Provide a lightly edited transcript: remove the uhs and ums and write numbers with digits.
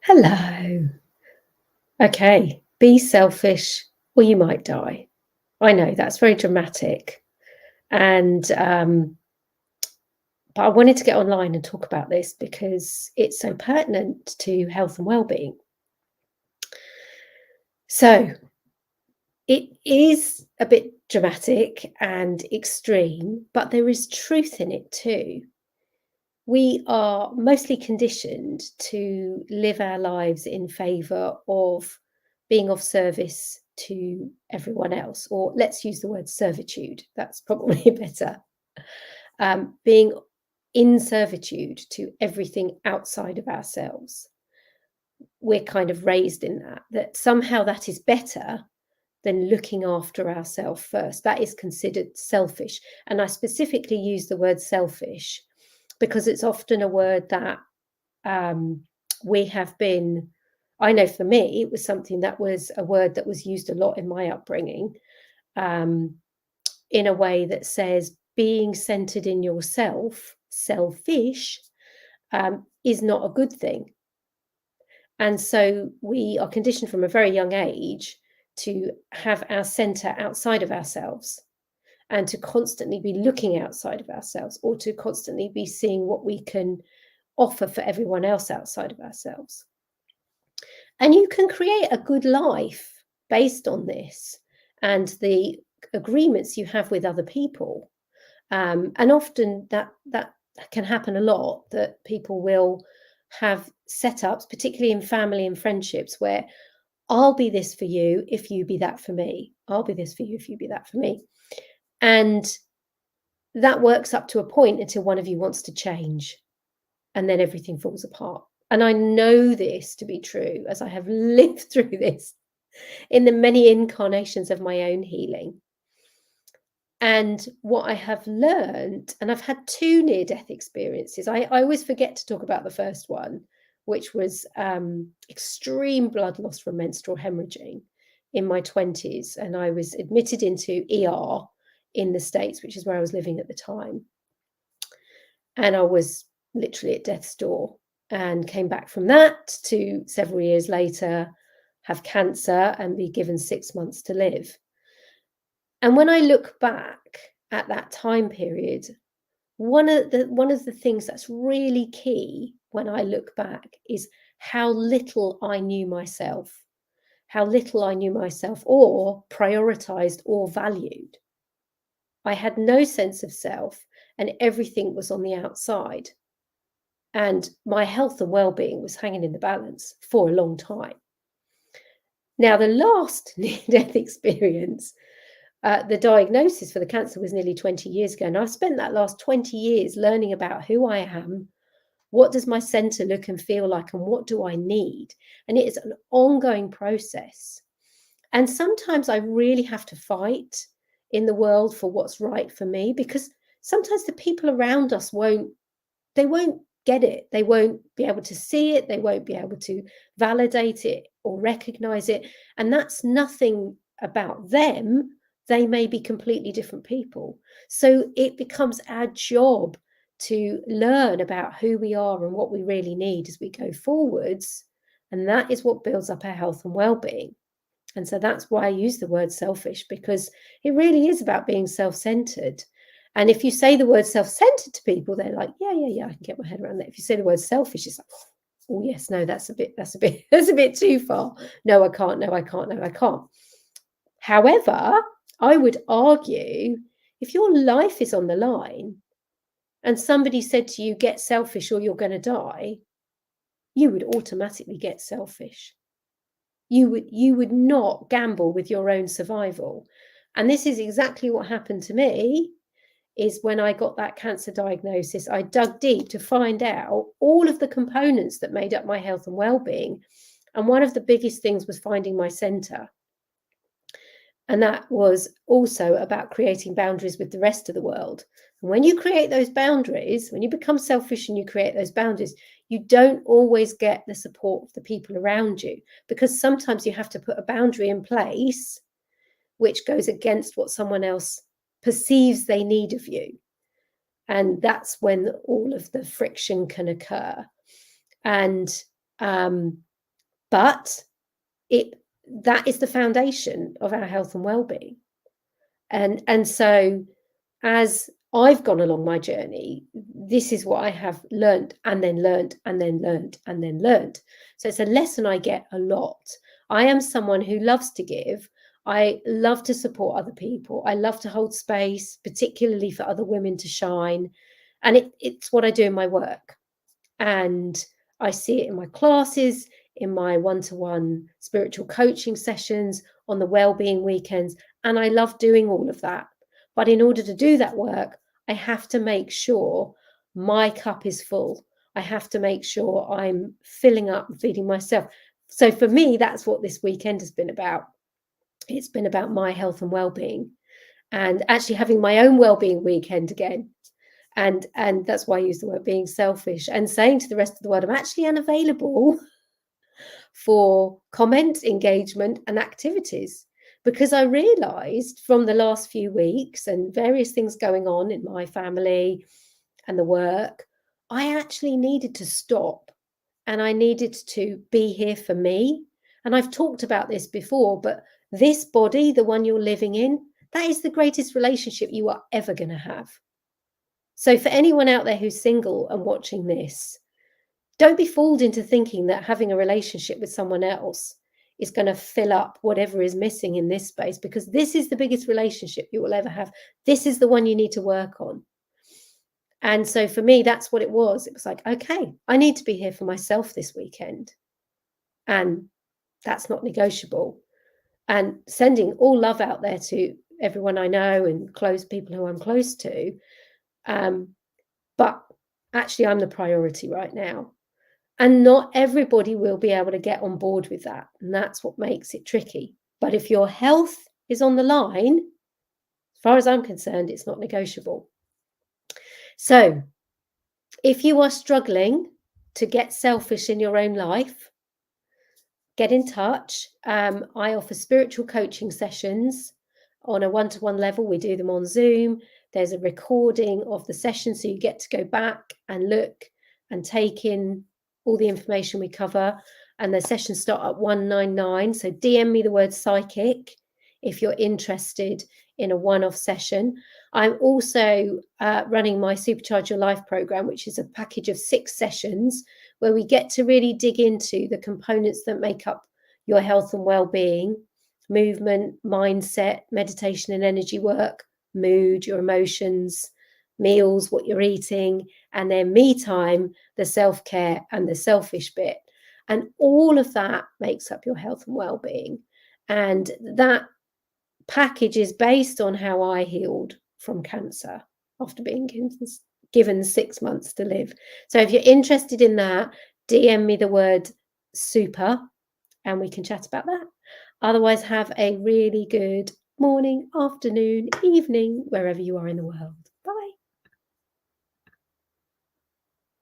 Hello. Okay, be selfish or you might die. I know that's very dramatic. And but I wanted to get online and talk about this because it's so pertinent to health and well-being. So it is a bit dramatic and extreme, but there is truth in it too. We are mostly conditioned to live our lives in favor of being of service to everyone else, or let's use the word servitude. That's probably better. Being in servitude to everything outside of ourselves. We're kind of raised in that somehow that is better than looking after ourselves first. That is considered selfish. And I specifically use the word selfish because it's often a word that um, we have been, I know for me, it was something that was a word that was used a lot in my upbringing, um, in a way that says being centered in yourself, selfish, is not a good thing. And so we are conditioned from a very young age to have our center outside of ourselves and to constantly be looking outside of ourselves or to constantly be seeing what we can offer for everyone else outside of ourselves. And you can create a good life based on this and the agreements you have with other people. And often that can happen a lot, that people will have setups, particularly in family and friendships, where I'll be this for you if you be that for me. I'll be this for you if you be that for me. And that works up to a point until one of you wants to change, and then everything falls apart. And I know this to be true as I have lived through this in the many incarnations of my own healing. And what I have learned, and I've had two near death experiences. I always forget to talk about the first one, which was extreme blood loss from menstrual hemorrhaging in my 20s. And I was admitted into ER in the States, which is where I was living at the time. And I was literally at death's door and came back from that to several years later have cancer and be given 6 months to live. And when I look back at that time period, one of the things that's really key when I look back is how little I knew myself, or prioritized or valued. I had no sense of self and everything was on the outside. And my health and well-being was hanging in the balance for a long time. Now, the last near-death experience, the diagnosis for the cancer was nearly 20 years ago. And I've spent that last 20 years learning about who I am, what does my center look and feel like, and what do I need? And it is an ongoing process. And sometimes I really have to fight in the world for what's right for me, because sometimes the people around us won't get it. They won't be able to see it. They won't be able to validate it or recognize it. And that's nothing about them. They may be completely different people. So it becomes our job to learn about who we are and what we really need as we go forwards. And that is what builds up our health and well-being. And so that's why I use the word selfish, because it really is about being self-centered. And if you say the word self-centered to people, they're like, yeah, I can get my head around that. If you say the word selfish, it's like, oh yes, no, that's a bit that's a bit too far. No, I can't, no, I can't, no, I can't. However, I would argue if your life is on the line and somebody said to you, get selfish or you're going to die, you would automatically get selfish. You would not gamble with your own survival. And this is exactly what happened to me. Is when I got that cancer diagnosis, I dug deep to find out all of the components that made up my health and well-being. And one of the biggest things was finding my center. And that was also about creating boundaries with the rest of the world. And when you create those boundaries, when you become selfish and you create those boundaries, you don't always get the support of the people around you, because sometimes you have to put a boundary in place which goes against what someone else perceives they need of you. And that's when all of the friction can occur. And But that is the foundation of our health and well-being. And so as I've gone along my journey, this is what I have learned and then learned and then learned and then learned. So it's a lesson I get a lot. I am someone who loves to give. I love to support other people. I love to hold space, particularly for other women to shine. And it's what I do in my work. And I see it in my classes, in my one-to-one spiritual coaching sessions, on the well-being weekends. And I love doing all of that. But in order to do that work, I have to make sure my cup is full. I have to make sure I'm filling up and feeding myself. So for me, that's what this weekend has been about. It's been about my health and well-being, and actually having my own well-being weekend again. And that's why I use the word being selfish, and saying to the rest of the world, I'm actually unavailable for comment, engagement, and activities. Because I realized from the last few weeks and various things going on in my family and the work, I actually needed to stop, and I needed to be here for me. And I've talked about this before, but this body, the one you're living in, that is the greatest relationship you are ever going to have. So for anyone out there who's single and watching this, don't be fooled into thinking that having a relationship with someone else is going to fill up whatever is missing in this space, because this is the biggest relationship you will ever have. This is the one you need to work on. And so for me, that's what it was. It was like, okay, I need to be here for myself this weekend. And that's not negotiable. And sending all love out there to everyone I know and close people who I'm close to. But actually, I'm the priority right now. And not everybody will be able to get on board with that. And that's what makes it tricky. But if your health is on the line, as far as I'm concerned, it's not negotiable. So if you are struggling to get selfish in your own life, get in touch. I offer spiritual coaching sessions on a one-to-one level. We do them on Zoom. There's a recording of the session, so you get to go back and look and take in all the information we cover. And the sessions start at 199. So DM me the word psychic if you're interested in a one-off session. I'm also running my Supercharge Your Life program, which is a package of 6 sessions where we get to really dig into the components that make up your health and well-being: movement, mindset, meditation and energy work, mood, your emotions, meals, what you're eating, and then me time, the self-care and the selfish bit. And all of that makes up your health and well-being. And that package is based on how I healed from cancer after being given 6 months to live. So if you're interested in that, DM me the word super and we can chat about that. Otherwise, have a really good morning, afternoon, evening, wherever you are in the world.